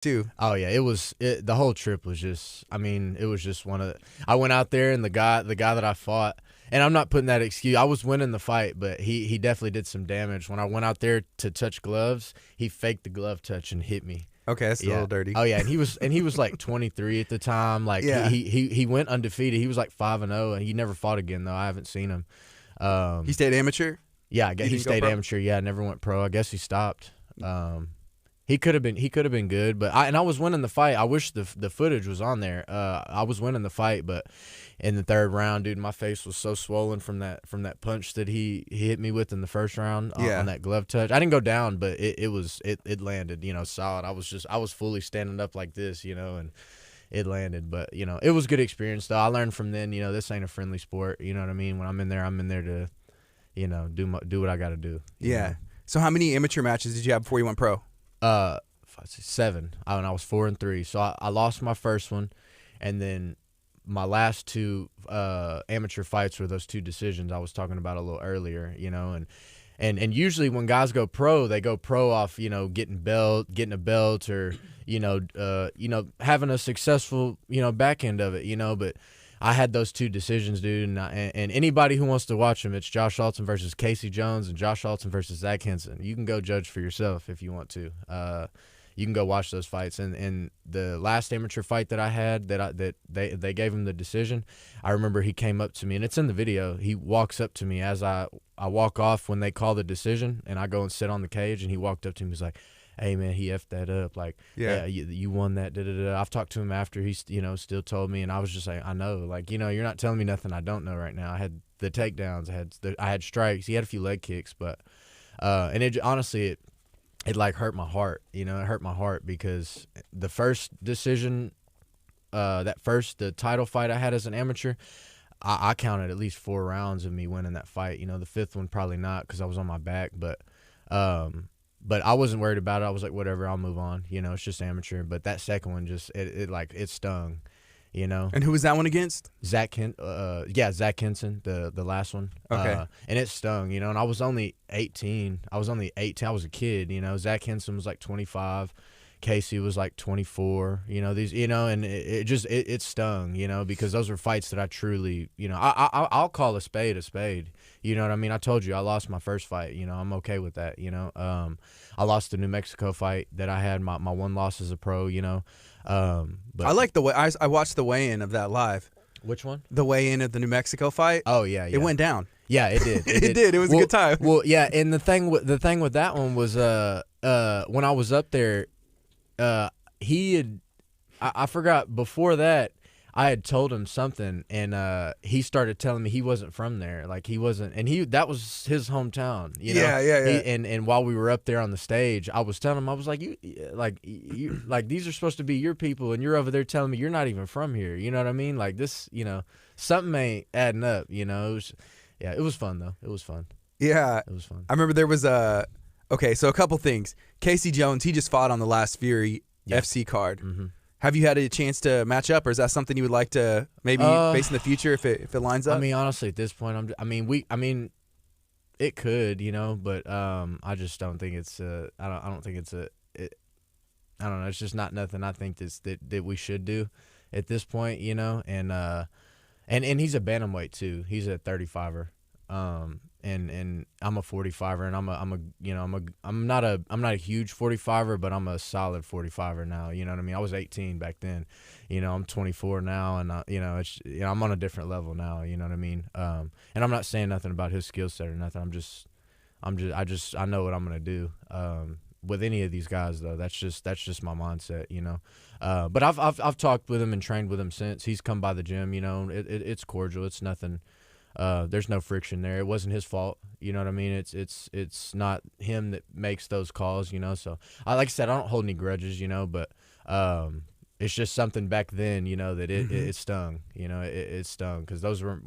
too. Oh yeah, the whole trip was just, I mean, it was just I went out there and the guy that I fought, and I'm not putting that excuse, I was winning the fight, but he definitely did some damage. When I went out there to touch gloves, he faked the glove touch and hit me. Okay, that's a little dirty. Oh yeah, and he was like 23 at the time. Like he went undefeated. He was like 5-0, and he never fought again though. I haven't seen him. He stayed amateur? Yeah, I guess he stayed amateur. Yeah, never went pro. I guess he stopped. He could have been good, but I was winning the fight. I wish the footage was on there. I was winning the fight, but in the third round, dude, my face was so swollen from that punch that he hit me with in the first round on that glove touch. I didn't go down, but it landed, solid. I was fully standing up like this, and it landed. But it was a good experience though. I learned from then, this ain't a friendly sport. You know what I mean? When I'm in there to, do what I got to do. Yeah. know? So how many amateur matches did you have before you went pro? 7. I was 4-3. So I lost my first one, and then my last 2 amateur fights were those 2 decisions I was talking about a little earlier. And usually when guys go pro, they go pro off getting a belt, or having a successful back end of it. But I had those 2 decisions, dude, and anybody who wants to watch them, it's Josh Altum versus Casey Jones and Josh Altum versus Zach Henson. You can go judge for yourself if you want to. You can go watch those fights. And the last amateur fight that I had that they gave him the decision, I remember he came up to me, and it's in the video. He walks up to me as I walk off when they call the decision, and I go and sit on the cage, and he walked up to me. He's like, hey man, he effed that up. Like, yeah, you won that. I've talked to him after. He still told me, and I was just like, I know. Like, you're not telling me nothing I don't know right now. I had the takedowns. I had strikes. He had a few leg kicks, but and it honestly it like hurt my heart. It hurt my heart because the first decision, the title fight I had as an amateur, I counted at least 4 rounds of me winning that fight. The 5th one probably not because I was on my back, but I wasn't worried about it. I was like, whatever, I'll move on. It's just amateur. But that second one just it stung. And who was that one against? Zach Henson, the last one. Okay. And it stung, and I was only 18. I was a kid, Zach Henson was like 25. Casey was like 24, and it stung, because those were fights that I truly, I'll call a spade a spade. You know what I mean? I told you I lost my first fight. I'm okay with that. I lost the New Mexico fight that I had, my one loss as a pro. But I like the way I watched the weigh-in of that live. Which one? The weigh-in of the New Mexico fight. Oh yeah. It went down. Yeah, it did. It did. It was a good time. Well, yeah, and the thing with that one was when I was up there, I forgot before that. I had told him something, and he started telling me he wasn't from there. Like, he wasn't, and that was his hometown. Yeah. And while we were up there on the stage, I was telling him, I was like, you these are supposed to be your people, and you're over there telling me you're not even from here. You know what I mean? Like, this, something ain't adding up. It was fun though. It was fun. Yeah, it was fun. I remember there was okay, so a couple things. Casey Jones, he just fought on the last Fury FC card. Mm-hmm. Have you had a chance to match up, or is that something you would like to maybe face in the future if it lines up? I mean, honestly, at this point, it could, but I just don't think it's. I don't think it's I don't know. It's just not nothing I think that we should do at this point, and he's a bantamweight too. He's a 35er. And I'm a 45er, and I'm not a huge 45er, but I'm a solid 45er now. You know what I mean? I was 18 back then. I'm 24 now, and I'm on a different level now. You know what I mean? And I'm not saying nothing about his skill set or nothing. I know what I'm gonna do. With any of these guys though, that's just my mindset. But I've talked with him and trained with him since. He's come by the gym. It's cordial. It's nothing. There's no friction there. It wasn't his fault. You know what I mean? It's not him that makes those calls, So like I said, I don't hold any grudges, but it's just something back then, that it stung. It stung because those were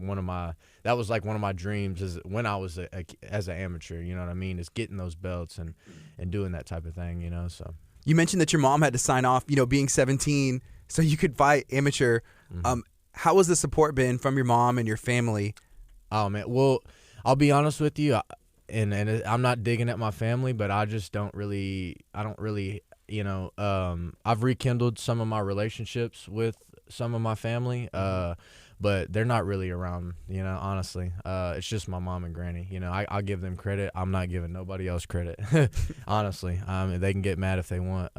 that was like one of my dreams when I was as an amateur. You know what I mean? Is getting those belts and doing that type of thing. So you mentioned that your mom had to sign off, being 17, so you could fight amateur. Mm-hmm. How has the support been from your mom and your family? Oh man, well, I'll be honest with you, and I'm not digging at my family, but I don't really, you know, I've rekindled some of my relationships with some of my family, but they're not really around, you know, honestly. It's just my mom and granny. You know, I'll give them credit. I'm not giving nobody else credit, honestly. They can get mad if they want.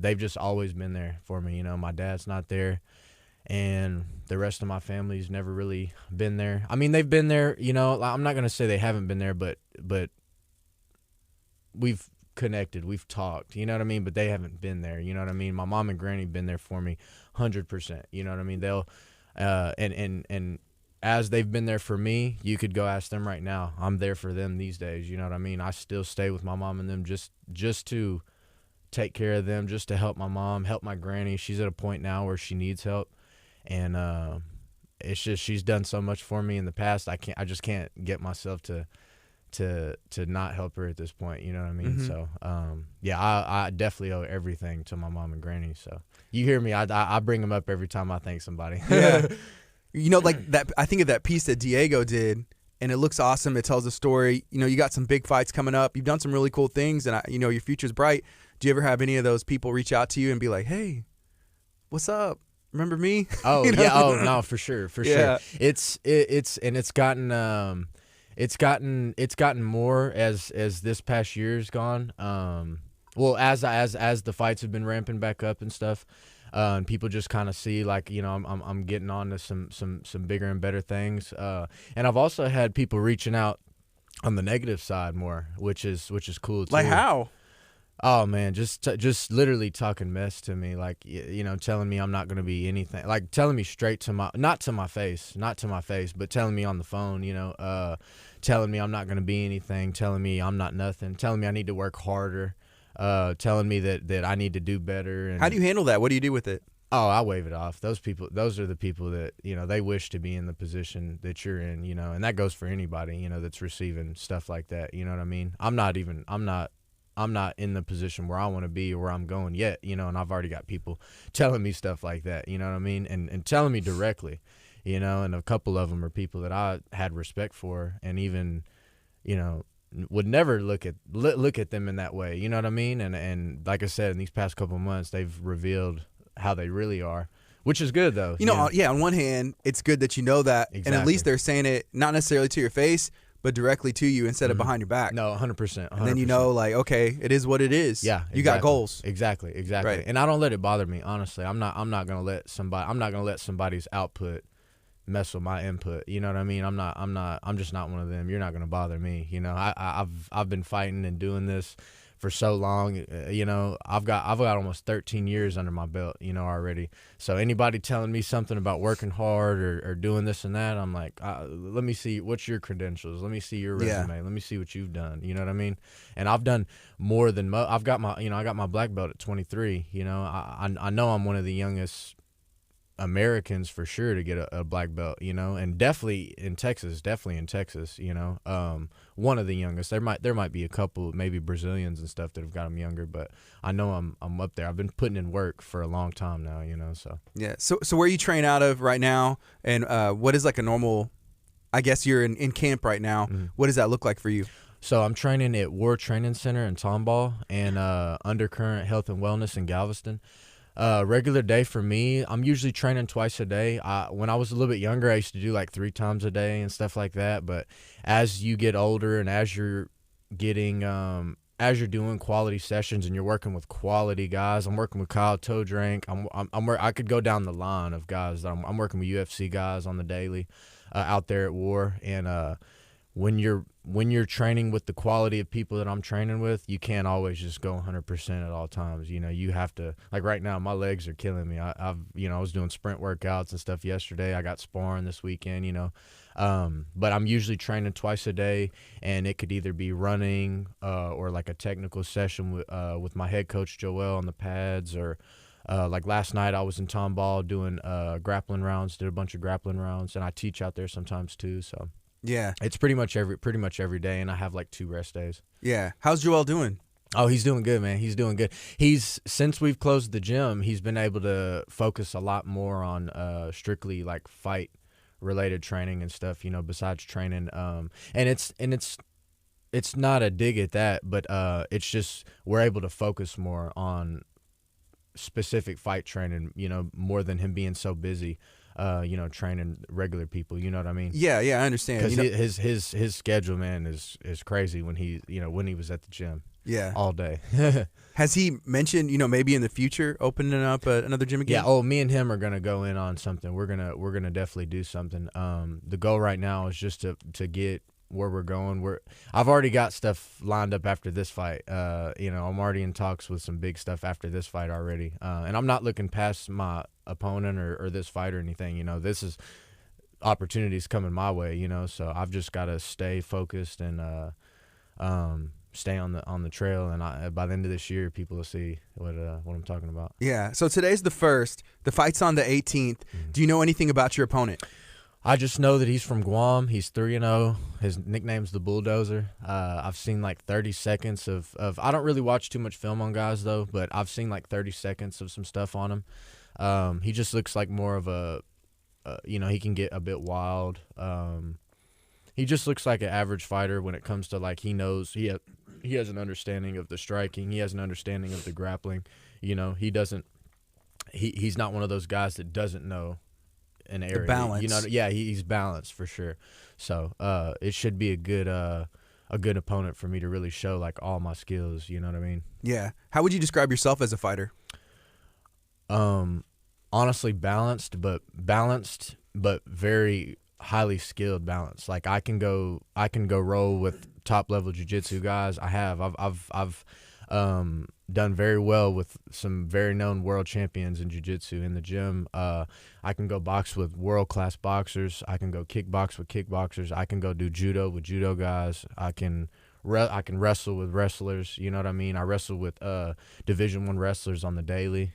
They've just always been there for me. You know, my dad's not there, and the rest of my family's never really been there. I mean, they've been there, you know. I'm not going to say they haven't been there, but we've connected, we've talked, you know what I mean? But they haven't been there, you know what I mean? My mom and granny been there for me 100%, you know what I mean? They'll, and as they've been there for me, you could go ask them right now. I'm there for them these days, you know what I mean? I still stay with my mom and them just to take care of them, just to help my mom, help my granny. She's at a point now where she needs help, and it's just, she's done so much for me in the past. I just can't get myself to not help her at this point, you know what I mean? So yeah, I definitely owe everything to my mom and granny. So you hear me, I bring them up every time I thank somebody. Yeah. You know, like that, I think of that piece that Diego did, and it looks awesome. It tells a story. You know, you got some big fights coming up. You've done some really cool things, and you know, your future's bright. Do you ever have any of those people reach out to you and be like, hey, what's up? Remember me? Oh, you know? yeah. Oh, no, for sure. Sure. It's gotten more as this past year's gone. Well, as the fights have been ramping back up and stuff, and people just kind of see, like, you know, I'm getting on to some bigger and better things. And I've also had people reaching out on the negative side more, which is cool too. Like how? Oh man, just literally talking mess to me, like, you know, telling me I'm not gonna be anything, like telling me straight to my, not to my face, but telling me on the phone, you know, telling me I'm not gonna be anything, telling me I'm not nothing, telling me I need to work harder, telling me that I need to do better. And how do you handle that? What do you do with it? Oh, I wave it off. Those are the people that, you know, they wish to be in the position that you're in, you know, and that goes for anybody, you know, that's receiving stuff like that. You know what I mean? I'm not in the position where I want to be or where I'm going yet, you know, and I've already got people telling me stuff like that, you know what I mean? And telling me directly, you know, and a couple of them are people that I had respect for, and even, you know, would never look at them in that way, you know what I mean? And like I said, in these past couple of months, they've revealed how they really are, which is good though. You know, yeah, on one hand, it's good that you know that, exactly. And at least they're saying it not necessarily to your face, but directly to you instead of behind your back. No, 100%. And then you know, like, okay, it is what it is. Yeah, exactly. You got goals. Exactly. Right. And I don't let it bother me, honestly. I'm not gonna let somebody's output mess with my input. You know what I mean? I'm just not one of them. You're not gonna bother me. You know, I've been fighting and doing this for so long. You know, I've got almost 13 years under my belt, you know, already. So anybody telling me something about working hard or doing this and that, I'm like, let me see, what's your credentials? Let me see your resume. Yeah. Let me see what you've done. You know what I mean? And I've done more than I got my black belt at 23. You know, I know I'm one of the youngest Americans for sure to get a black belt, you know, and definitely in Texas, you know, one of the youngest. There might be a couple, maybe Brazilians and stuff that have got them younger, but I know I'm up there. I've been putting in work for a long time now, you know, so. Yeah. So where you train out of right now, and what is like a normal, I guess you're in camp right now. Mm-hmm. What does that look like for you? So I'm training at War Training Center in Tomball and Undercurrent Health and Wellness in Galveston. Regular day for me, I'm usually training twice a day. When I was a little bit younger, I used to do like 3 times a day and stuff like that. But as you get older and as you're getting, as you're doing quality sessions and you're working with quality guys, I'm working with Kyle Todrank. I could go down the line of guys that I'm working with UFC guys on the daily, out there at War. And when you're training with the quality of people that I'm training with, you can't always just go 100% at all times. You know, you have to, like right now, my legs are killing me. I was doing sprint workouts and stuff yesterday. I got sparring this weekend, you know. But I'm usually training twice a day, and it could either be running or like a technical session with my head coach Joel on the pads, or like last night I was in Tomball doing grappling rounds, did a bunch of grappling rounds, and I teach out there sometimes too, so. Yeah, it's pretty much every day, and I have like 2 rest days. Yeah, how's Joel doing? Oh, he's doing good, man. He's doing good. Since we've closed the gym, he's been able to focus a lot more on strictly like fight related training and stuff. You know, besides training. And it's it's not a dig at that, but it's just we're able to focus more on specific fight training, more than him being so busy, training regular people. You know what I mean? Yeah, I understand. Because his schedule, man, is crazy when he was at the gym. Yeah, all day. Has he mentioned, maybe in the future opening up another gym again? Yeah. Oh, me and him are gonna go in on something. We're gonna definitely do something. The goal right now is just to get where we're going. I've already got stuff lined up after this fight. I'm already in talks with some big stuff after this fight already. And I'm not looking past my opponent or this fight or anything. This is opportunities coming my way. So I've just got to stay focused and stay on the trail. And by the end of this year, people will see what I'm talking about. Yeah. So today's the 1st. The fight's on the 18th. Mm-hmm. Do you know anything about your opponent? I just know that he's from Guam. He's 3-0. His nickname's the Bulldozer. I've seen like 30 seconds of I don't really watch too much film on guys though, but I've seen like 30 seconds of some stuff on him. He just looks like more of a, he can get a bit wild. He just looks like an average fighter when it comes to like he knows he has an understanding of the striking. He has an understanding of the grappling. He doesn't. He's not one of those guys that doesn't know an area. The balance. He's balanced for sure. So it should be a good opponent for me to really show like all my skills. You know what I mean? Yeah. How would you describe yourself as a fighter? Honestly, balanced, but very highly skilled balance. Like I can go roll with top level jiu-jitsu guys. I've done very well with some very known world champions in jiu-jitsu in the gym. I can go box with world-class boxers. I can go kickbox with kickboxers. I can go do judo with judo guys. I can wrestle with wrestlers. You know what I mean? I wrestle with Division I wrestlers on the daily.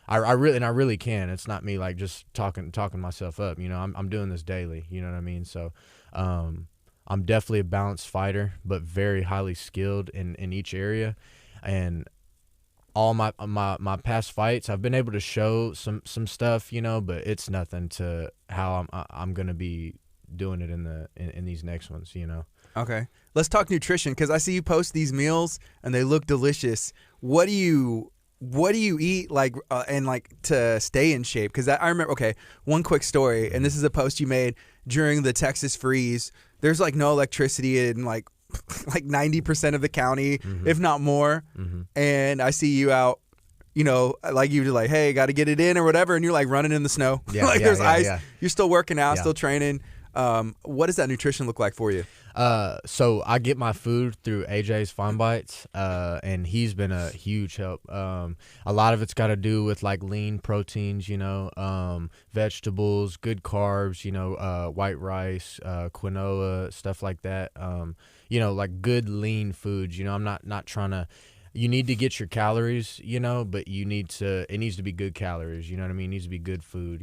I really can. It's not me like just talking myself up. I'm doing this daily. You know what I mean? So I'm definitely a balanced fighter, but very highly skilled in each area. And all my past fights, I've been able to show some stuff, but it's nothing to how I'm gonna be doing it in these next ones. Okay, let's talk nutrition because I see you post these meals and they look delicious. What do you eat and to stay in shape? Because I remember, okay, one quick story, and this is a post you made during the Texas freeze. There's no electricity in 90% of the county, if not more. Mm-hmm. And I see you out, you're like, hey, got to get it in or whatever. And you're running in the snow. Yeah, there's ice. Yeah. You're still working out, still training. What does that nutrition look like for you? So I get my food through AJ's Fine Bites, and he's been a huge help. A lot of it's got to do with lean proteins, vegetables, good carbs, white rice, quinoa, stuff like that. Good lean foods. I'm not trying to. You need to get your calories, but it needs to be good calories, you know what I mean? It needs to be good food,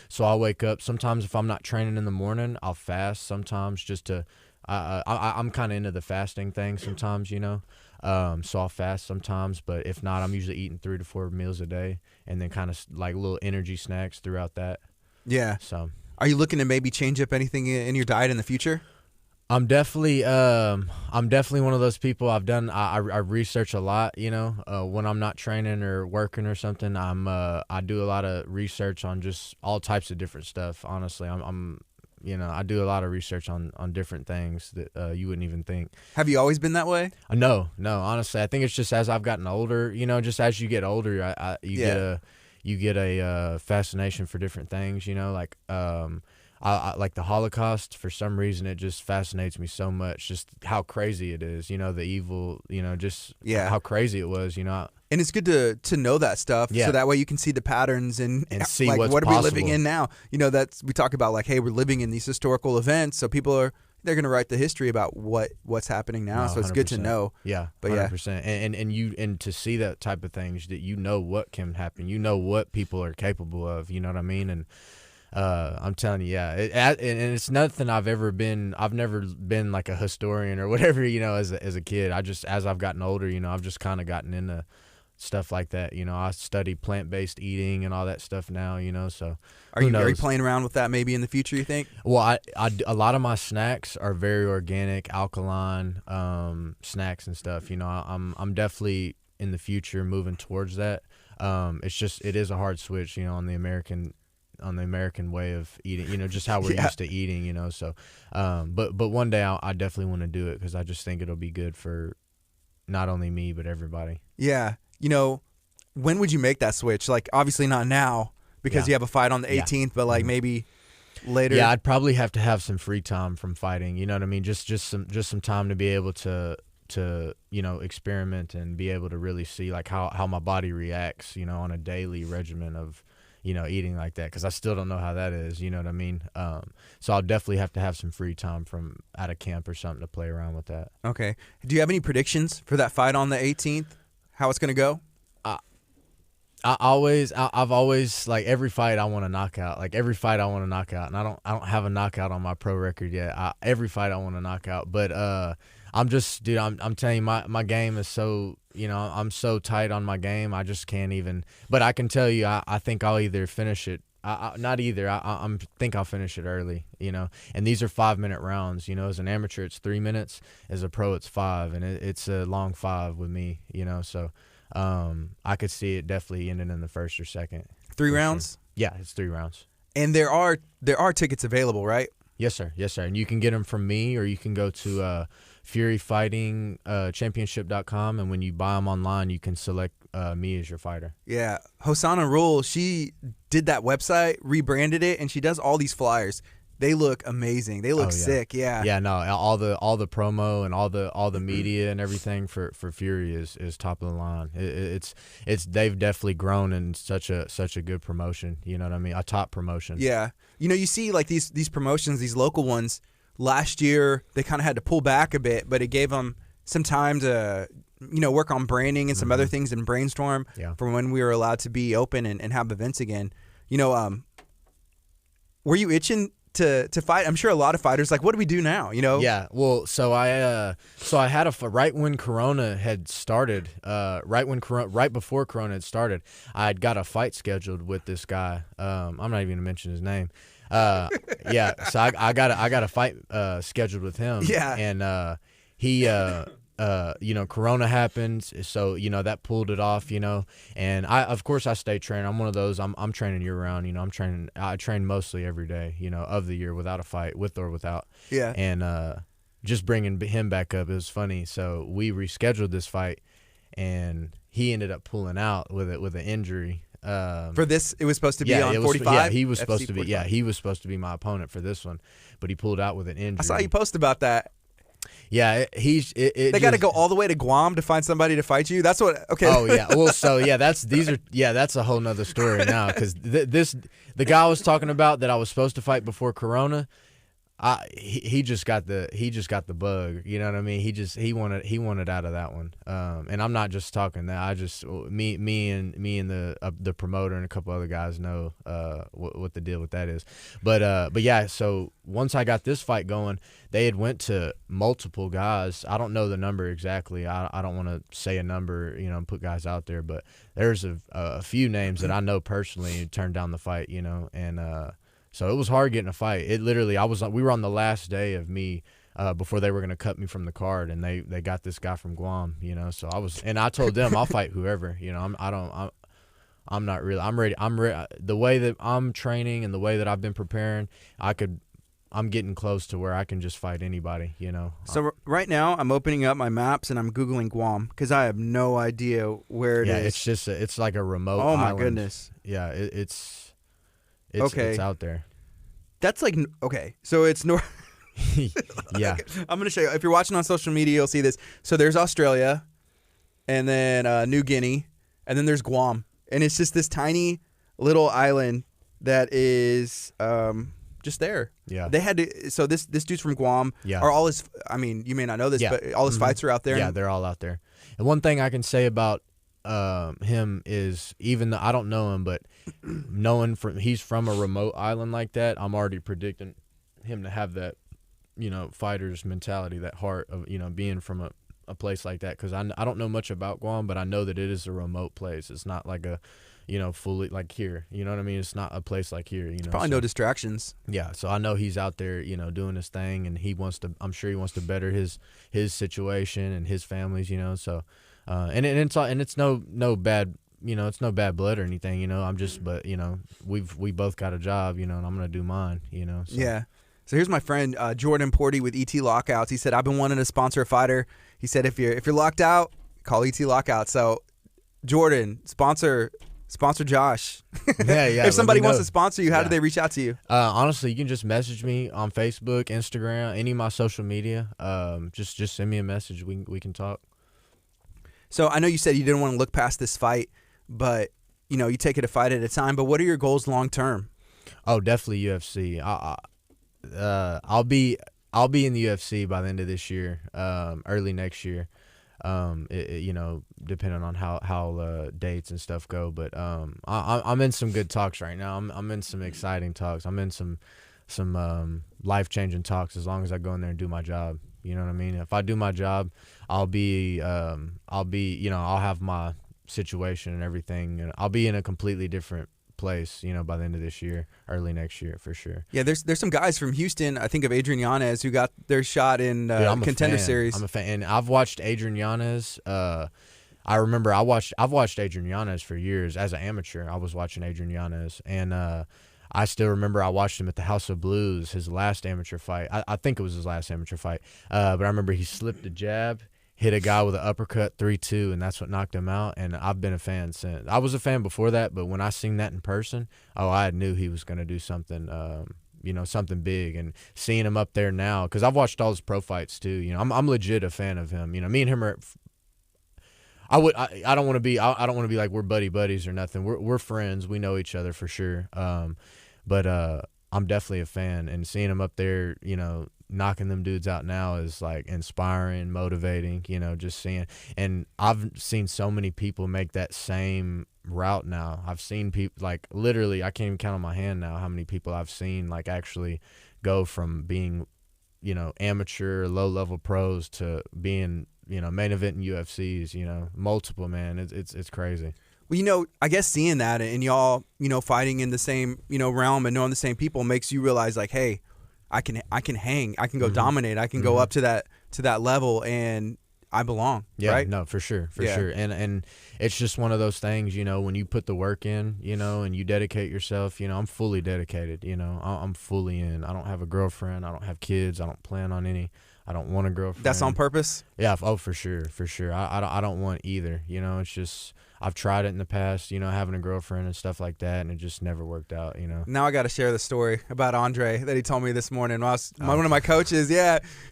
So I'll wake up. Sometimes if I'm not training in the morning, I'll fast sometimes just to, I'm kind of into the fasting thing sometimes, so I'll fast sometimes, but if not, I'm usually eating 3 to 4 meals a day and then kind of little energy snacks throughout that. Yeah. So are you looking to maybe change up anything in your diet in the future? I'm definitely one of those people. I research a lot, when I'm not training or working or something. I do a lot of research on just all types of different stuff. Honestly, I do a lot of research on different things that you wouldn't even think. Have you always been that way? No, honestly, I think it's just as I've gotten older, just as you get older, you get a fascination for different things, I like the Holocaust. For some reason, it just fascinates me so much. Just how crazy it is, the evil, how crazy it was, And it's good to know that stuff, so that way you can see the patterns and see what's what are possible. We living in now. That's we talk about hey, we're living in these historical events, so people they're gonna write the history about what's happening now. No, so it's good to know. Yeah, but 100%. And to see that type of things that what can happen, what people are capable of. You know what I mean? And I'm telling you, and it's nothing I've never been like a historian or whatever, as a kid. As I've gotten older, I've just kind of gotten into stuff like that. I study plant-based eating and all that stuff now. So are you playing around with that maybe in the future, you think? Well, a lot of my snacks are very organic, alkaline snacks and stuff. I'm definitely in the future moving towards that. It is a hard switch, on the American way of eating, just how we're used to eating, so but one day I definitely want to do it because I just think it'll be good for not only me but everybody. Yeah. When would you make that switch? Like, obviously not now because you have a fight on the 18th, but like maybe later. Yeah, I'd probably have to have some free time from fighting. You know what I mean? Just some time to be able to experiment and be able to really see like how my body reacts, on a daily regimen of eating like that, because I still don't know how that is. You know what I mean? So I'll definitely have to have some free time from out of camp or something to play around with that. Okay. Do you have any predictions for that fight on the 18th? How it's gonna go? I've always like every fight I want to knock out. Like every fight I want to knock out, and I don't have a knockout on my pro record yet. Every fight I want to knock out, but I'm just, dude. I'm telling you, my game is so, I'm so tight on my game. I just can't even. But I can tell you, I think I'll either finish it. I think I'll finish it early. And these are 5-minute rounds. As an amateur, it's 3 minutes. As a pro, it's 5, and it's a long 5 with me. So I could see it definitely ending in the first or second. 3 rounds? Sure. Yeah, it's 3 rounds. And there are tickets available, right? Yes, sir. Yes, sir. And you can get them from me, or you can go to furyfightingchampionship.com, and when you buy them online, you can select me as your fighter. Yeah. Hosanna Rule, she did that website, rebranded it, and she does all these flyers. They look amazing. They look sick. Yeah. Yeah. No. All the promo and all the media and everything for Fury is top of the line. It's they've definitely grown in such a good promotion. You know what I mean? A top promotion. Yeah. You see like these promotions, these local ones. Last year they kind of had to pull back a bit, but it gave them some time to work on branding and some other things and brainstorm for when we were allowed to be open and have events again. Were you itching to fight? I'm sure a lot of fighters like, what do we do now? Yeah. Well, so I had right when Corona had started, right before Corona had started, I had got a fight scheduled with this guy. I'm not even gonna mention his name. Yeah. So I got a fight scheduled with him. Yeah. And he Corona happened, so that pulled it off, and of course I stay training. I'm one of those. I'm training year round. I train mostly every day, of the year without a fight, with or without. Yeah. And just bringing him back up, it was funny. So we rescheduled this fight, and he ended up pulling out with an injury. For this, it was supposed to be on 45. Yeah, he was supposed FC to be. 45. Yeah, he was supposed to be my opponent for this one, but he pulled out with an injury. I saw you post about that. Yeah, they got to go all the way to Guam to find somebody to fight you. That's what. Okay. Oh yeah. Well, so yeah, that's a whole nother story now, because the guy I was talking about that I was supposed to fight before Corona, he just got the bug. You know what I mean? He wanted out of that one. And I'm not just talking that. Me and the promoter and a couple other guys know what the deal with that is. But yeah. So once I got this fight going, they had went to multiple guys. I don't know the number exactly. I don't want to say a number, and put guys out there. But there's a few names that I know personally who turned down the fight. And so it was hard getting a fight. It literally, we were on the last day of me before they were going to cut me from the card, and they got this guy from Guam, So I told them I'll fight whoever, I'm not really, I'm ready. The way that I'm training and the way that I've been preparing, I'm getting close to where I can just fight anybody, So right now I'm opening up my maps and I'm Googling Guam because I have no idea where it is. It's it's like a remote island. Oh my goodness. Yeah, it's out there. That's like, okay, so it's north. Yeah. I'm going to show you. If you're watching on social media, you'll see this. So there's Australia, and then New Guinea, and then there's Guam. And it's just this tiny little island that is just there. Yeah. They had to, so this dude's from Guam. Yeah. Are all his, I mean, you may not know this, but all his fights are out there. Yeah, they're all out there. And one thing I can say about him is, even though I don't know him, but knowing he's from a remote island like that, I'm already predicting him to have that, fighter's mentality, that heart of, being from a place like that, because I don't know much about Guam, but I know that it is a remote place. It's not like a, fully like here. You know what I mean? It's not a place like here. Probably no distractions. Yeah, so I know he's out there, doing his thing, and I'm sure he wants to better his situation and his family's, So, and it's no bad. It's no bad blood or anything, I'm just, but, we both got a job, and I'm going to do mine, So. Yeah. So here's my friend, Jordan Porty with ET Lockouts. He said, I've been wanting to sponsor a fighter. He said, if you're locked out, call ET Lockout. So Jordan, sponsor Josh. Yeah. If somebody wants to sponsor you, how do they reach out to you? Honestly, you can just message me on Facebook, Instagram, any of my social media. Just send me a message. We can talk. So I know you said you didn't want to look past this fight, but you take it a fight at a time. But what are your goals long term? Oh, definitely UFC. I'll be in the UFC by the end of this year, early next year. Depending on how dates and stuff go. But I'm in some good talks right now. I'm in some exciting talks. I'm in some life-changing talks. As long as I go in there and do my job, you know what I mean. If I do my job, I'll have my situation and everything, and I'll be in a completely different place, by the end of this year, early next year for sure. Yeah, there's some guys from Houston. I think of Adrian Yanez who got their shot in Contender Series. I'm a fan, and I've watched Adrian Yanez. I remember I've watched Adrian Yanez for years as an amateur. I was watching Adrian Yanez, and I still remember I watched him at the House of Blues, his last amateur fight. I think it was his last amateur fight, but I remember he slipped a jab, hit a guy with an uppercut 3-2, and that's what knocked him out. And I've been a fan since. I was a fan before that, but when I seen that in person, I knew he was going to do something, something big. And seeing him up there now, because I've watched all his pro fights too. I'm legit a fan of him. Me and him are. I don't want to be like we're buddies or nothing. We're friends. We know each other for sure. But I'm definitely a fan, and seeing him up there, knocking them dudes out now is like inspiring, motivating, just seeing. And I've seen so many people make that same route now. I've seen people, like, literally, I can't even count on my hand now how many people I've seen like actually go from being, amateur, low level pros to being, main event in UFCs, multiple, man. It's crazy. Well, I guess seeing that and y'all, fighting in the same, realm and knowing the same people makes you realize, like, hey, I can hang, I can go dominate, I can go up to that level, and I belong. Yeah, right? No, for sure. And it's just one of those things, when you put the work in, and you dedicate yourself, I'm fully dedicated, I'm fully in. I don't have a girlfriend, I don't have kids, I don't plan on any. I don't want a girlfriend. That's on purpose? Yeah, for sure. I don't want either. It's just I've tried it in the past, having a girlfriend and stuff like that, and it just never worked out, Now I got to share the story about Andre that he told me this morning. One of my coaches,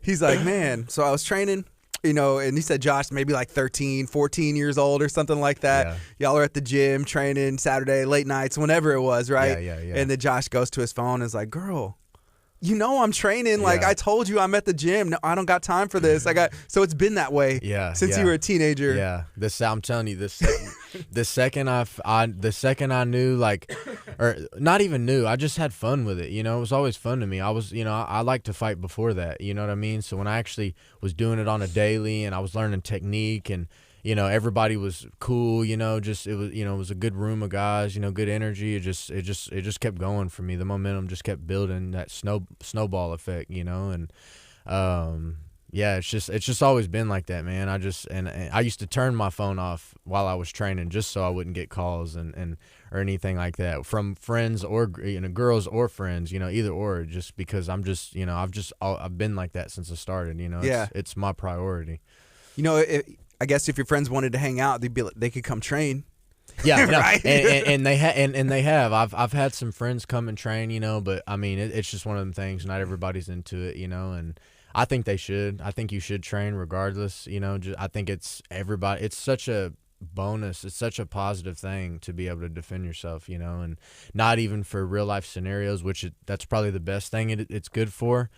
he's like, man, so I was training, and he said, Josh, maybe like 13, 14 years old or something like that. Yeah. Y'all are at the gym training Saturday, late nights, whenever it was, right? Yeah. And then Josh goes to his phone and is like, girl, I'm training. Like, I told you I'm at the gym. No, I don't got time for this. So it's been that way since you were a teenager. Yeah. I'm telling you, the second I knew, like, or not even knew, I just had fun with it. It was always fun to me. I was, I liked to fight before that. You know what I mean? So when I actually was doing it on a daily and I was learning technique and, everybody was cool, it was a good room of guys, good energy. It just kept going for me. The momentum just kept building, that snowball effect, and it's just always been like that, man. And I used to turn my phone off while I was training just so I wouldn't get calls and or anything like that from friends or girls or friends, either or, just because I'm just, I've been like that since I started, It's my priority. I guess if your friends wanted to hang out, they could come train. Yeah, right? and they have. I've had some friends come and train, but I mean, it's just one of them things. Not everybody's into it, and I think they should. I think you should train regardless. I think it's everybody. It's such a bonus. It's such a positive thing to be able to defend yourself, and not even for real life scenarios, that's probably the best thing it's good for.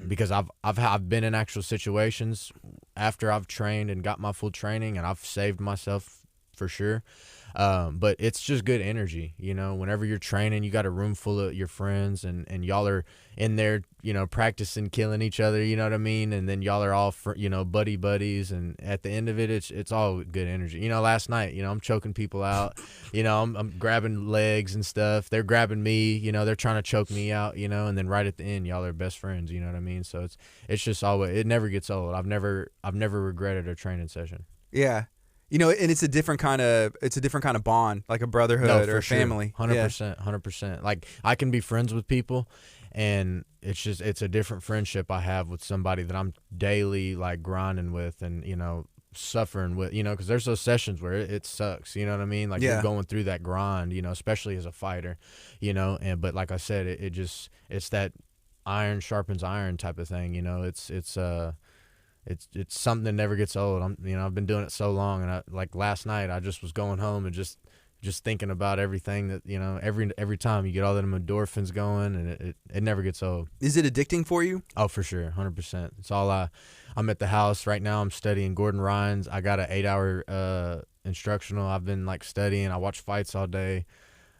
Because I've been in actual situations after I've trained and got my full training, and I've saved myself for sure. But it's just good energy, you know. Whenever you're training, you got a room full of your friends, and y'all are in there, you know, practicing killing each other, you know what I mean? And then y'all are all, you know, buddies, and at the end of it, it's all good energy. You know, last night, you know, I'm choking people out, you know, I'm grabbing legs and stuff. They're grabbing me, you know, they're trying to choke me out, you know, and then right at the end, y'all are best friends, you know what I mean? So it's just always, it never gets old. I've never regretted a training session. Yeah. You know, and it's a different kind of bond, like a brotherhood or family. 100%. Like, I can be friends with people, and it's a different friendship I have with somebody that I'm daily, like, grinding with and, you know, suffering with, you know, because there's those sessions where it sucks, you know what I mean? Like, you're going through that grind, you know, especially as a fighter, you know, but like I said, it's that iron sharpens iron type of thing, you know. It's something that never gets old. I've been doing it so long, and like last night, I just was going home and just thinking about everything that, you know, every time you get all them endorphins going, and it never gets old. Is it addicting for you? Oh, for sure, 100%. It's all I'm at the house right now. I'm studying Gordon Ryan's. I got an 8-hour instructional. I've been like studying. I watch fights all day.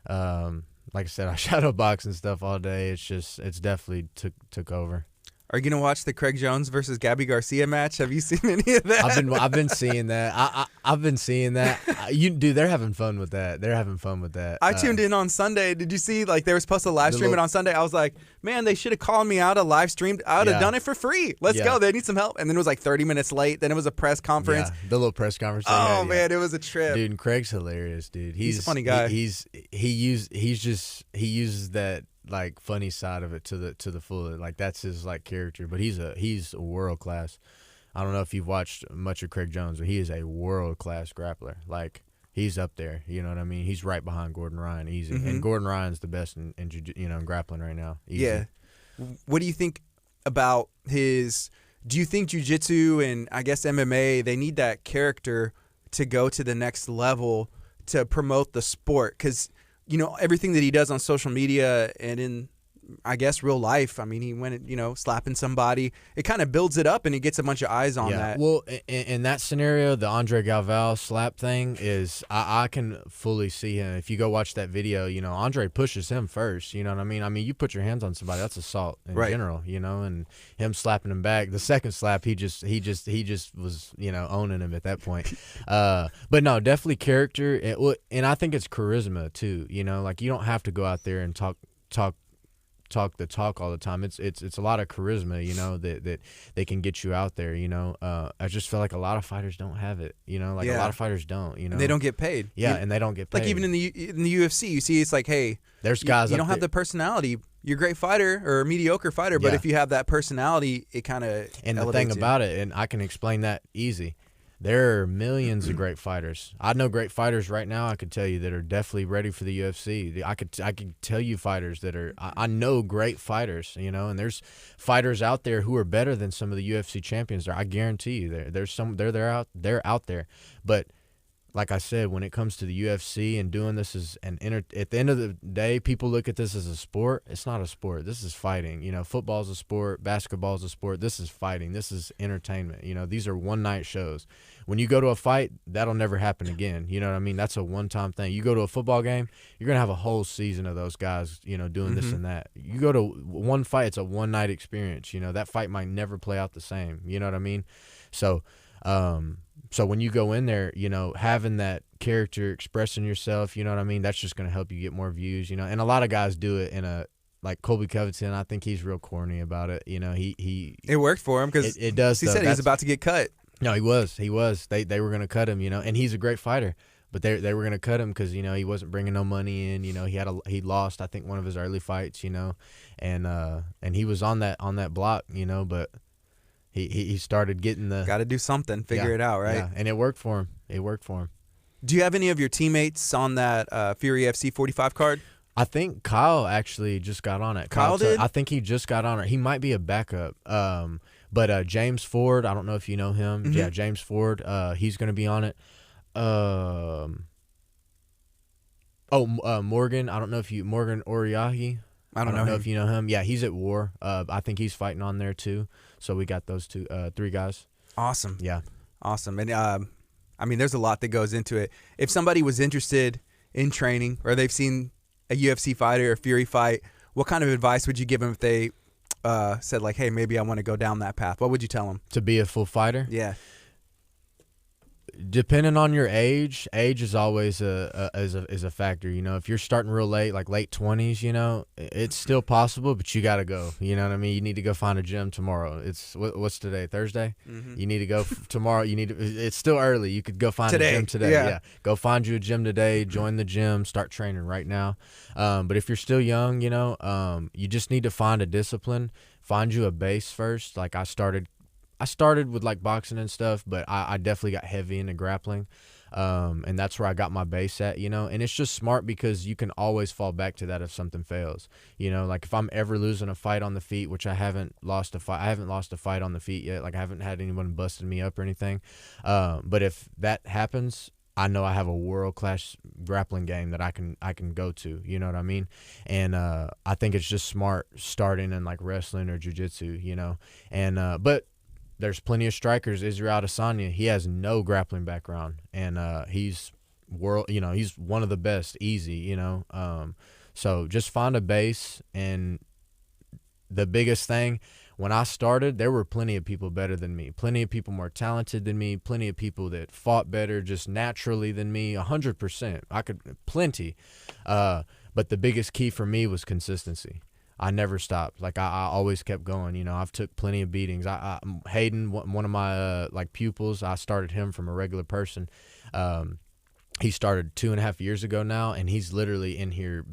Like I said, I shadow box and stuff all day. It's definitely took over. Are you gonna watch the Craig Jones versus Gabby Garcia match? Have you seen any of that? I've been seeing that. I've been seeing that. They're having fun with that. I tuned in on Sunday. Did you see? Like, they were supposed to live stream it on Sunday. I was like, man, they should have called me out. A live streamed. I would have done it for free. Let's go. They need some help. And then it was like 30 minutes late. Then it was a press conference. Yeah, the little press conference. Oh man, it was a trip. Dude, and Craig's hilarious, dude. He's a funny guy. He uses that, like, funny side of it to the full. Like, that's his, like, character. But he's a world class. I don't know if you've watched much of Craig Jones, but he is a world class grappler. Like, he's up there. You know what I mean? He's right behind Gordon Ryan, easy. Mm-hmm. And Gordon Ryan's the best in grappling right now. Easy. Yeah. What do you think about his? Do you think jiu-jitsu and I guess MMA, they need that character to go to the next level to promote the sport? Because, you know, everything that he does on social media and in, I guess, real life, I mean, he went, you know, slapping somebody. It kind of builds it up, and he gets a bunch of eyes on that. Well, in that scenario, the Andre Galvao slap thing is, I can fully see him. If you go watch that video, you know, Andre pushes him first. You know what I mean? I mean, you put your hands on somebody, that's assault in general, you know, and him slapping him back. The second slap, he just was, you know, owning him at that point. But no, definitely character. And I think it's charisma too, you know, like, you don't have to go out there and talk the talk all the time. It's a lot of charisma, you know, that they can get you out there, you know. I just feel like a lot of fighters don't have it, you know, like a lot of fighters don't, you know. And they don't get paid. And they don't get paid. Like, even in the UFC, you see, it's like, hey, there's guys you don't have the personality. You're a great fighter or a mediocre fighter, but if you have that personality, it kind of And the thing about it, and I can explain that easy, there are millions of great fighters. I know great fighters right now, I could tell you, that are definitely ready for the UFC. I could tell you fighters that are, I know great fighters, you know, and there's fighters out there who are better than some of the UFC champions. I guarantee you they're out there. But like I said, when it comes to the UFC and doing this as at the end of the day, people look at this as a sport. It's not a sport. This is fighting. You know, football's a sport, basketball's a sport. This is fighting. This is entertainment. You know, these are one-night shows. When you go to a fight, that'll never happen again. You know what I mean? That's a one-time thing. You go to a football game, you're going to have a whole season of those guys, you know, doing this and that. You go to one fight, it's a one-night experience. You know, that fight might never play out the same. You know what I mean? So when you go in there, you know, having that character, expressing yourself, you know what I mean, that's just going to help you get more views, you know. And a lot of guys do it in a, like Colby Covington, I think he's real corny about it. You know, it worked for him because it does. He said he was about to get cut. No, he was. They were going to cut him, you know, and he's a great fighter. But they were going to cut him because, you know, he wasn't bringing no money in. You know, he lost, I think, one of his early fights, you know, and he was on that block, you know, but he started getting the... Got to do something, figure it out, right? Yeah, and it worked for him. Do you have any of your teammates on that Fury FC 45 card? I think Kyle actually just got on it. Kyle did? I think he just got on it. He might be a backup. But James Ford, I don't know if you know him. Mm-hmm. Yeah, James Ford, he's going to be on it. Morgan, I don't know if Morgan Oriahi. I don't know if you know him. Yeah, he's at War. I think he's fighting on there too. So we got those three guys. Awesome. Yeah. Awesome. And I mean, there's a lot that goes into it. If somebody was interested in training or they've seen a UFC fighter or Fury fight, what kind of advice would you give them if they said like, hey, maybe I want to go down that path? What would you tell them? To be a full fighter? Yeah. Depending on your age is always a factor. You know, if you're starting real late, like late 20s, you know, it's still possible, but you got to go. You know what I mean? You need to go find a gym tomorrow. It's what's today? Thursday? Mm-hmm. You need to go tomorrow. It's still early. You could go find a gym today. Yeah. Go find you a gym today. Join the gym. Start training right now. But if you're still young, you know, you just need to find a discipline. Find you a base first. Like I started with like boxing and stuff, but I definitely got heavy into grappling. And that's where I got my base at, you know, and it's just smart because you can always fall back to that if something fails, you know, like if I'm ever losing a fight on the feet, which I haven't lost a fight on the feet yet. Like I haven't had anyone busting me up or anything. But if that happens, I know I have a world-class grappling game that I can go to, you know what I mean? And I think it's just smart starting in like wrestling or jiu-jitsu, you know, and but there's plenty of strikers. Israel Adesanya, he has no grappling background, and he's one of the best, easy, you know. So just find a base, and the biggest thing, when I started, there were plenty of people better than me, plenty of people more talented than me, plenty of people that fought better just naturally than me, 100%. Plenty. But the biggest key for me was consistency. I never stopped. Like I always kept going. You know, I've took plenty of beatings. Hayden, one of my like pupils, I started him from a regular person. He started 2.5 years ago now, and he's literally in here,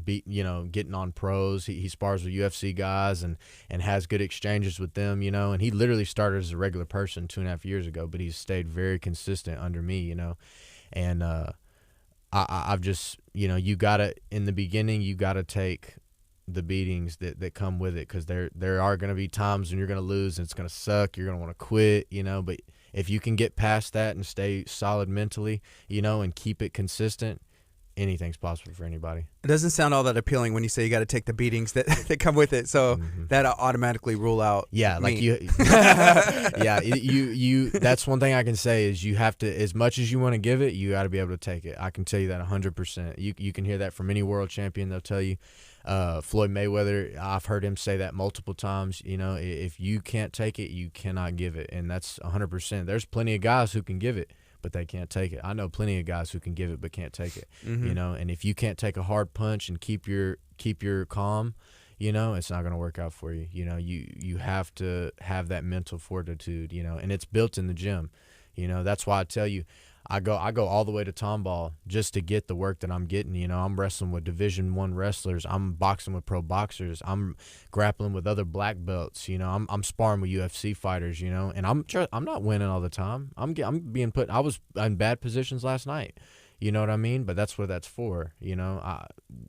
getting on pros. He spars with UFC guys and has good exchanges with them. You know, and he literally started as a regular person 2.5 years ago, but he's stayed very consistent under me. You know, and I've just, you know, in the beginning you gotta take the beatings that come with it, because there are going to be times when you're going to lose and it's going to suck. You're going to want to quit, you know, but if you can get past that and stay solid mentally, you know, and keep it consistent, anything's possible for anybody. It doesn't sound all that appealing when you say you got to take the beatings that come with it, so that automatically rule out like me. you that's one thing I can say is you have to, as much as you want to give it, you got to be able to take it. I can tell you that 100%. You can hear that from any world champion. They'll tell you. Floyd Mayweather, I've heard him say that multiple times. You know, if you can't take it, you cannot give it, and that's 100%. There's plenty of guys who can give it, but they can't take it. I know plenty of guys who can give it but can't take it. You know, and if you can't take a hard punch and keep your calm, you know, it's not going to work out for you. You know, you have to have that mental fortitude, you know, and it's built in the gym. You know, that's why I tell you, I go all the way to Tomball just to get the work that I'm getting. You know, I'm wrestling with Division I wrestlers. I'm boxing with pro boxers. I'm grappling with other black belts. You know, I'm sparring with UFC fighters. You know, and I'm not winning all the time. I'm being put. I was in bad positions last night. You know what I mean? But that's what that's for. You know,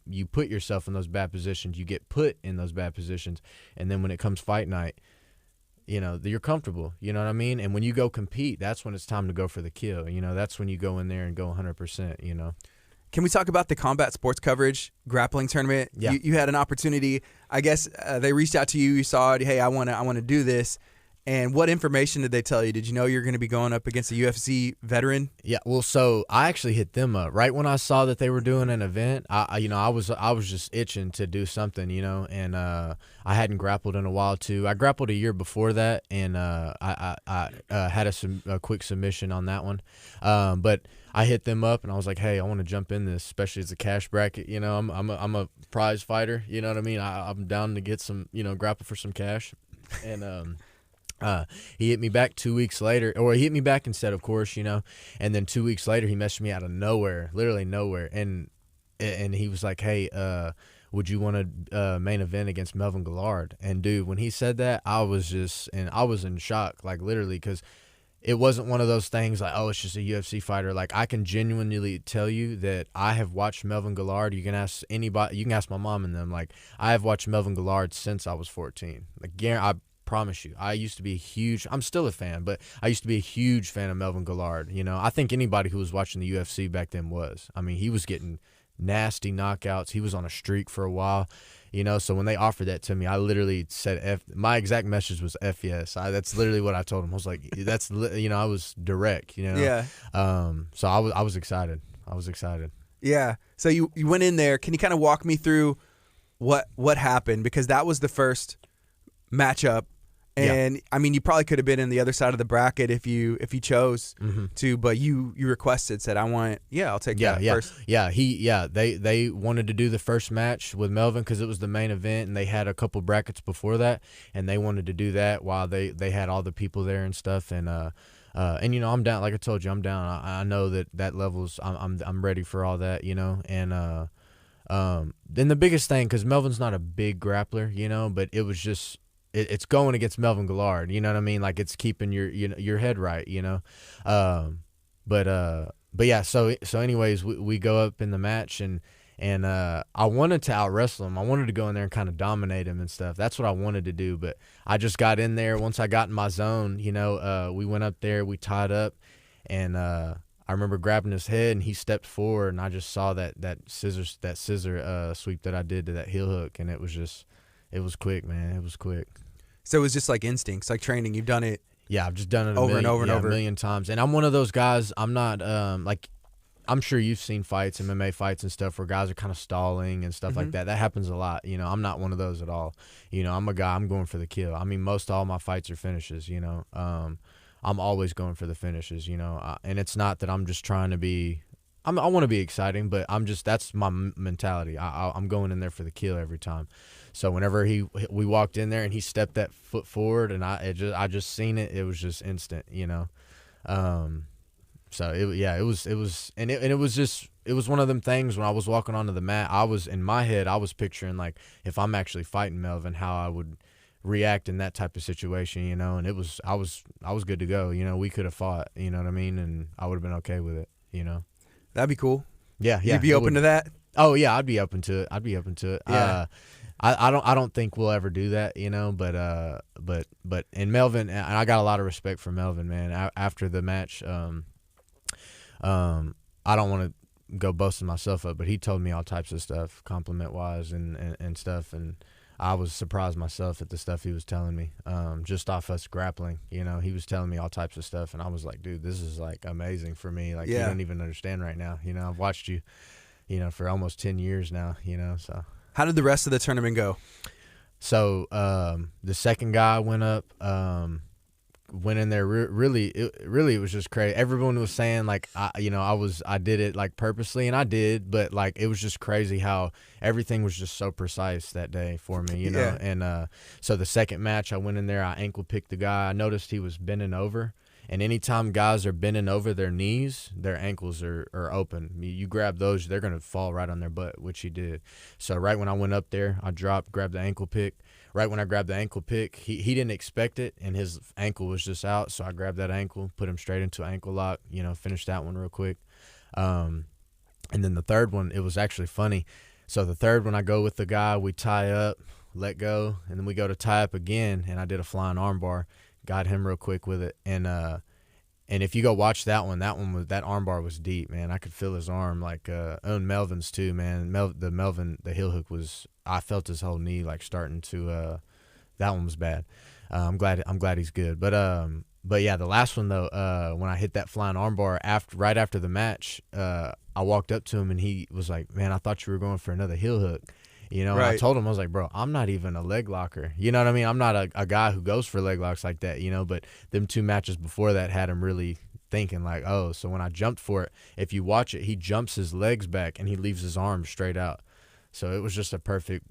you put yourself in those bad positions. You get put in those bad positions, and then when it comes fight night, you know, you're comfortable, you know what I mean? And when you go compete, that's when it's time to go for the kill. You know, that's when you go in there and go 100%, you know. Can we talk about the combat sports coverage grappling tournament? Yeah. You had an opportunity. I guess they reached out to you. You saw it. Hey, I want to do this. And what information did they tell you? Did you know you're going to be going up against a UFC veteran? Yeah, well, so I actually hit them up right when I saw that they were doing an event. I was just itching to do something, you know, and I hadn't grappled in a while too. I grappled a year before that, and I had a quick submission on that one, but I hit them up and I was like, hey, I want to jump in this, especially as a cash bracket. You know, I'm a prize fighter. You know what I mean? I'm down to get some, you know, grapple for some cash, and he hit me back 2 weeks later, or he hit me back instead, of course, you know, and then 2 weeks later he messaged me out of nowhere, literally nowhere, and he was like, hey, would you want to main event against Melvin Gallard? And dude, when he said that, I was in shock, like literally, because it wasn't one of those things like, oh, it's just a UFC fighter. Like, I can genuinely tell you that I have watched Melvin Gallard. You can ask anybody, you can ask my mom and them, like, I have watched Melvin Gallard since I was 14. Like, I promise you, I used to be I'm still a fan, but I used to be a huge fan of Melvin Gallard. You know, I think anybody who was watching the UFC back then was. I mean, he was getting nasty knockouts. He was on a streak for a while, you know. So when they offered that to me, I literally said F. My exact message was F yes. That's literally what I told him. I was like, you know, I was direct, you know. Yeah. So I was excited. Yeah. So you went in there. Can you kind of walk me through what happened? Because that was the first matchup. And I mean, you probably could have been in the other side of the bracket if you chose to, but you requested, said, I'll take that first. They wanted to do the first match with Melvin because it was the main event, and they had a couple brackets before that, and they wanted to do that while they had all the people there and stuff. And you know, I'm down. Like I told you, I'm down. I know that levels. I'm ready for all that, you know. And then the biggest thing, because Melvin's not a big grappler, you know, but it was just. It's going against Melvin Gallard, you know what I mean? Like, it's keeping your head right, you know. But yeah. So anyways, we go up in the match, and I wanted to out wrestle him. I wanted to go in there and kind of dominate him and stuff. That's what I wanted to do. But I just got in there. Once I got in my zone, you know, we went up there, we tied up, and I remember grabbing his head, and he stepped forward, and I just saw that scissor sweep that I did to that heel hook, and it was quick, man. It was quick. So it was just like instincts, like training. You've done it. Yeah, I've just done it over and over a million times. And I'm one of those guys. I'm not like, I'm sure you've seen fights, MMA fights and stuff, where guys are kind of stalling and stuff like that. That happens a lot. You know, I'm not one of those at all. You know, I'm a guy. I'm going for the kill. I mean, most all my fights are finishes. You know, I'm always going for the finishes. You know, and it's not that I'm just trying to be. I want to be exciting, but that's my mentality. I'm going in there for the kill every time. So whenever we walked in there and he stepped that foot forward, and I just seen it, it was just instant, you know. So it was one of them things. When I was walking onto the mat, I was in my head, I was picturing, like, if I'm actually fighting Melvin, how I would react in that type of situation, you know. And I was good to go, you know. We could have fought, you know what I mean, and I would have been okay with it, you know. That'd be cool. Yeah. You'd be open to that? Oh yeah, I'd be open to it. Yeah. I don't think we'll ever do that, you know. But and Melvin, and I got a lot of respect for Melvin, man. After the match, I don't want to go boasting myself up, but he told me all types of stuff, compliment wise and stuff, and I was surprised myself at the stuff he was telling me. Just off us grappling, you know, he was telling me all types of stuff, and I was like, dude, this is like amazing for me. Like, you don't even understand right now, you know. I've watched you, you know, for almost 10 years now, you know. So how did the rest of the tournament go? So the second guy went up, went in there. Really, it was just crazy. Everyone was saying, like, I did it like purposely, and I did, but like, it was just crazy how everything was just so precise that day for me, you know. Yeah. And so the second match, I went in there, I ankle picked the guy. I noticed he was bending over. And anytime guys are bending over their knees, their ankles are open. You grab those, they're going to fall right on their butt, which he did. So right when I went up there, I grabbed the ankle pick. Right when I grabbed the ankle pick, he didn't expect it, and his ankle was just out. So I grabbed that ankle, put him straight into an ankle lock, you know, finished that one real quick. And then the third one, it was actually funny. So the third one, I go with the guy, we tie up, let go, and then we go to tie up again, and I did a flying arm bar. Got him real quick with it, and if you go watch that armbar was deep, man. I could feel his arm, like and Melvin's too, man. The heel hook was, I felt his whole knee like starting to. That one was bad. I'm glad he's good, but yeah, the last one though, when I hit that flying armbar right after the match, I walked up to him and he was like, "Man, I thought you were going for another heel hook." You know, right. And I told him, I was like, bro, I'm not even a leg locker. You know what I mean? I'm not a guy who goes for leg locks like that, you know, but them two matches before that had him really thinking like, oh, so when I jumped for it, if you watch it, he jumps his legs back and he leaves his arms straight out. So it was just a perfect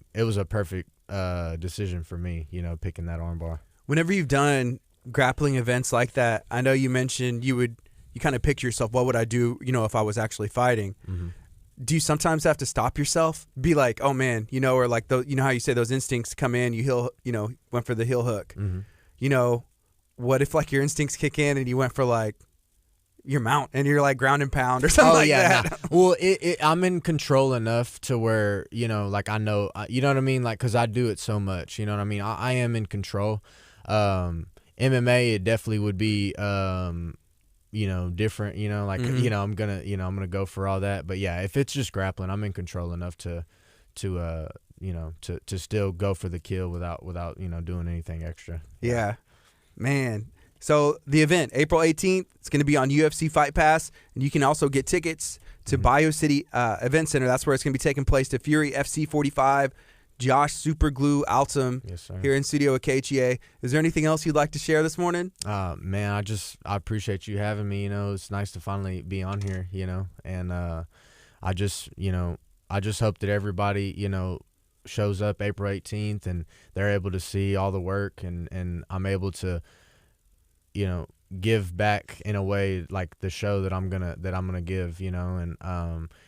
decision for me, you know, picking that arm bar. Whenever you've done grappling events like that, I know you mentioned you kind of picture yourself, what would I do, you know, if I was actually fighting? Mm-hmm. Do you sometimes have to stop yourself? Be like, oh man, you know, or like you know how you say those instincts come in, went for the heel hook. Mm-hmm. You know, what if like your instincts kick in and you went for like your mount and you're like ground and pound or something that? Nah. Well, I'm in control enough to where, you know, like I know, you know what I mean? Like, cause I do it so much, you know what I mean? I am in control. MMA, it definitely would be, different, like, I'm gonna go for all that. But yeah, if it's just grappling, I'm in control enough to still go for the kill without doing anything extra. Yeah, man. So the event, April 18th, it's going to be on UFC Fight Pass, and you can also get tickets to Bayou City Event Center. That's where it's going to be taking place. To Fury FC 45, Josh Superglue Altum, yes, sir, here in studio at KHEA. Is there anything else you'd like to share this morning? Man, I appreciate you having me. It's nice to finally be on here. And I just hope that everybody shows up April 18th and they're able to see all the work, and I'm able to give back in a way, like the show that I'm gonna give, and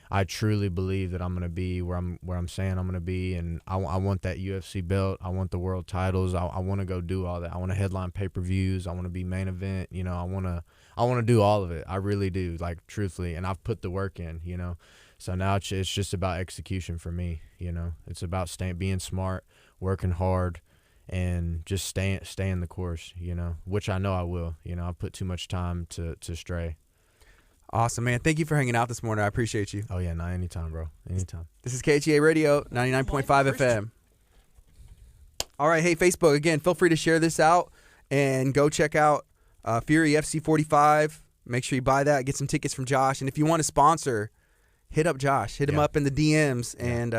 I truly believe that I'm gonna be where I'm saying I'm gonna be, and I want that UFC belt, I want the world titles, I want to go do all that, I want to headline pay-per-views, I want to be main event, I want to do all of it, I really do, like, truthfully, and I've put the work in, so now it's just about execution for me, it's about being smart, working hard, and just staying the course, which I know I will. I put too much time to stray. Awesome, man. Thank you for hanging out this morning. I appreciate you. Oh, yeah, anytime, bro. Anytime. This is KHEA Radio, 99.5 FM. All right, hey, Facebook, again, feel free to share this out and go check out Fury FC 45. Make sure you buy that, get some tickets from Josh. And if you want to sponsor, hit up Josh. Hit him up in the DMs, and